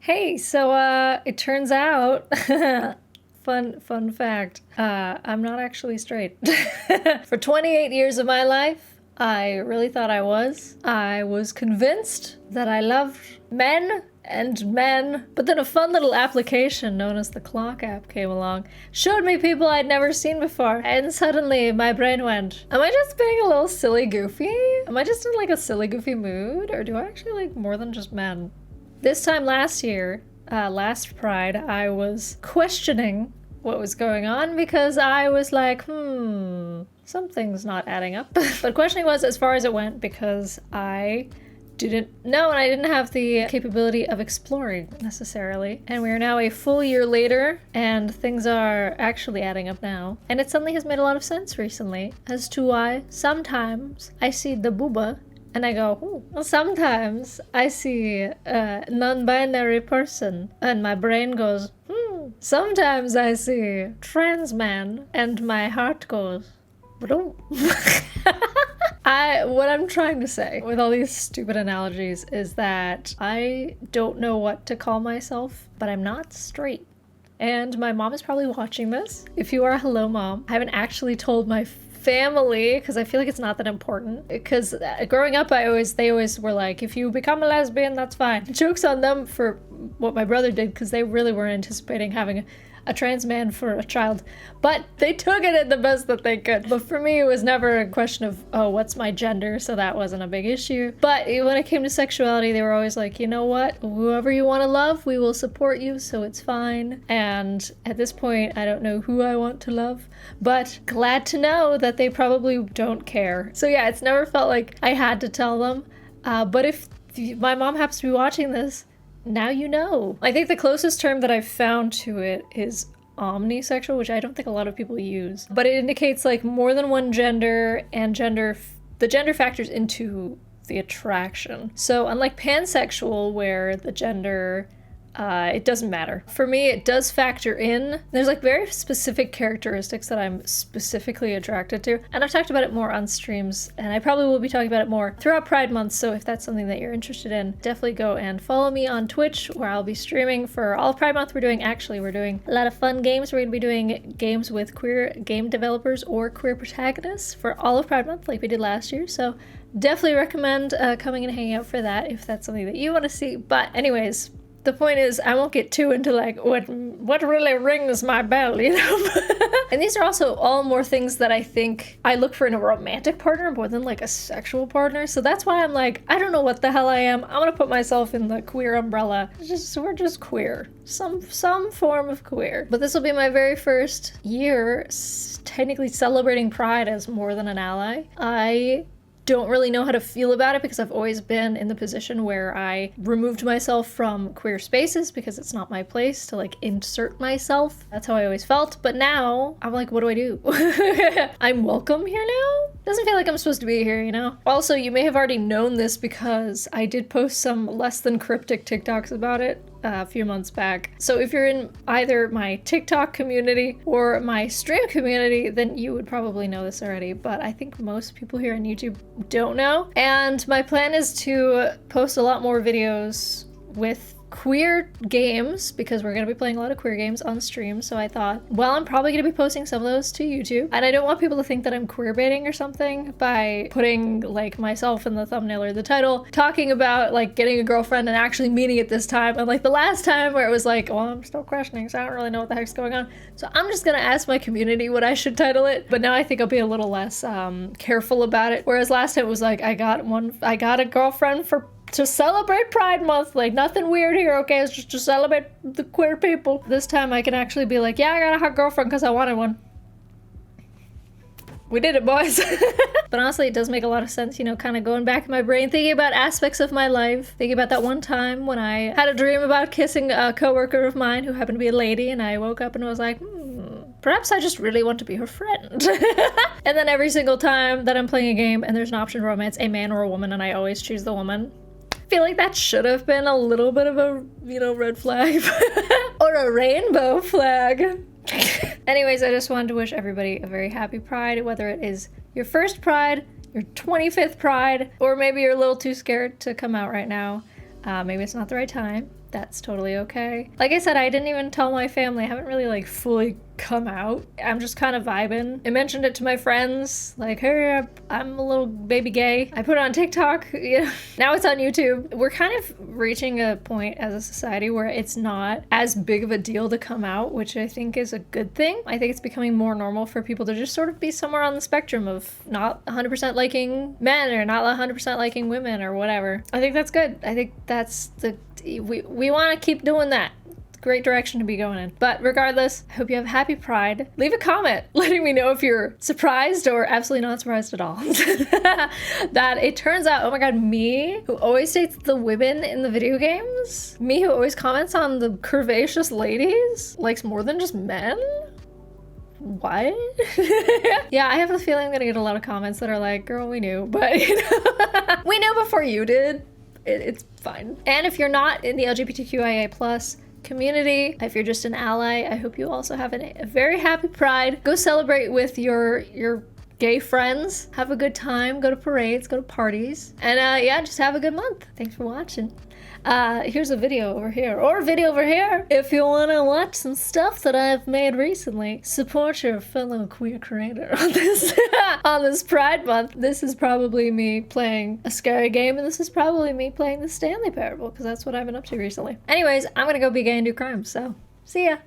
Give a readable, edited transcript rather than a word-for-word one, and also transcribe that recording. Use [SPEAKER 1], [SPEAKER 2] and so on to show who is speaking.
[SPEAKER 1] Hey, so it turns out, fun fact, I'm not actually straight. For 28 years of my life, I really thought I was. I was convinced that I loved men and men, but then a fun little application known as the Clock app came along, showed me people I'd never seen before, and suddenly my brain went, am I just being a little silly goofy? Am I just in like a silly goofy mood, or do I actually like more than just men? This time last year, last Pride, I was questioning what was going on because I was like, something's not adding up. But questioning was as far as it went because I didn't know and I didn't have the capability of exploring necessarily. And we are now a full year later and things are actually adding up now. And it suddenly has made a lot of sense recently as to why sometimes I see the booba and I go, ooh. Well, sometimes I see a non-binary person and my brain goes, Sometimes I see trans man and my heart goes, what I'm trying to say with all these stupid analogies is that I don't know what to call myself, but I'm not straight. And my mom is probably watching this. If you are, hello mom. I haven't actually told my family because I feel like it's not that important, because growing up they always were like, if you become a lesbian, that's fine. Joke's on them for what my brother did because they really weren't anticipating having a trans man for a child, but they took it in the best that they could. But for me, it was never a question of, oh, what's my gender? So that wasn't a big issue. But when it came to sexuality, they were always like, you know what? Whoever you want to love, we will support you, so it's fine. And at this point, I don't know who I want to love, but glad to know that they probably don't care. So yeah, it's never felt like I had to tell them. But if my mom happens to be watching this, now you know. I think the closest term that I've found to it is omnisexual, which I don't think a lot of people use. But it indicates like more than one gender and the gender factors into the attraction. So unlike pansexual, where the gender, it doesn't matter. For me, it does factor in. There's like very specific characteristics that I'm specifically attracted to. And I've talked about it more on streams, and I probably will be talking about it more throughout Pride Month. So if that's something that you're interested in, definitely go and follow me on Twitch, where I'll be streaming for all of Pride Month. We're doing a lot of fun games. We're going to be doing games with queer game developers or queer protagonists for all of Pride Month, like we did last year. So definitely recommend coming and hanging out for that if that's something that you want to see. But anyways, the point is, I won't get too into like what really rings my bell, you know? And these are also all more things that I think I look for in a romantic partner more than like a sexual partner. So that's why I'm like, I don't know what the hell I am. I'm gonna put myself in the queer umbrella. We're just queer. Some form of queer. But this will be my very first year technically celebrating Pride as more than an ally. I don't really know how to feel about it because I've always been in the position where I removed myself from queer spaces because it's not my place to like insert myself. That's how I always felt. But now I'm like, what do I do? I'm welcome here now? Doesn't feel like I'm supposed to be here, you know? Also, you may have already known this because I did post some less than cryptic TikToks about it a few months back. So if you're in either my TikTok community or my stream community, then you would probably know this already, but I think most people here on YouTube don't know. And my plan is to post a lot more videos with queer games because we're going to be playing a lot of queer games on stream. So I thought, well, I'm probably going to be posting some of those to YouTube, and I don't want people to think that I'm queer baiting or something by putting like myself in the thumbnail or the title talking about like getting a girlfriend and actually meaning it this time, and like the last time where it was like, well, I'm still questioning, so I don't really know what the heck's going on. So I'm just gonna ask my community what I should title it, but now I think I'll be a little less careful about it, whereas last time it was like I got a girlfriend to celebrate Pride Month, like nothing weird here, okay? It's just to celebrate the queer people. This time I can actually be like, yeah, I got a hot girlfriend because I wanted one. We did it, boys. But honestly, it does make a lot of sense, you know, kind of going back in my brain, thinking about aspects of my life, thinking about that one time when I had a dream about kissing a coworker of mine who happened to be a lady, and I woke up and was like, perhaps I just really want to be her friend. And then every single time that I'm playing a game and there's an option romance, a man or a woman, and I always choose the woman. I feel like that should have been a little bit of a, you know, red flag. Or a rainbow flag. Anyways, I just wanted to wish everybody a very happy Pride, whether it is your first Pride, your 25th Pride, or maybe you're a little too scared to come out right now. Maybe it's not the right time. That's totally okay. Like I said, I didn't even tell my family. I haven't really like fully come out. I'm just kind of vibing. I mentioned it to my friends, like, hey, I'm a little baby gay. I put it on TikTok. Yeah. Now it's on YouTube. We're kind of reaching a point as a society where it's not as big of a deal to come out, which I think is a good thing. I think it's becoming more normal for people to just sort of be somewhere on the spectrum of not 100% liking men or not 100% liking women or whatever. I think that's good. I think that's we want to keep doing that. Great direction to be going in. But regardless, I hope you have a happy Pride. Leave a comment letting me know if you're surprised or absolutely not surprised at all. That it turns out, oh my god, me, who always dates the women in the video games, me who always comments on the curvaceous ladies, likes more than just men? What? Yeah, I have a feeling I'm gonna get a lot of comments that are like, girl, we knew, but you know, we knew before you did. It's fine. And if you're not in the LGBTQIA+ community, if you're just an ally, I hope you also have a very happy Pride. Go celebrate with your gay friends. Have a good time. Go to parades, go to parties. And yeah, just have a good month. Thanks for watching. Here's a video over here, or a video over here. If you want to watch some stuff that I've made recently, support your fellow queer creator on this on this Pride Month. This is probably me playing a scary game, and this is probably me playing the Stanley Parable, because that's what I've been up to recently. Anyways, I'm gonna go be gay and do crime, so see ya.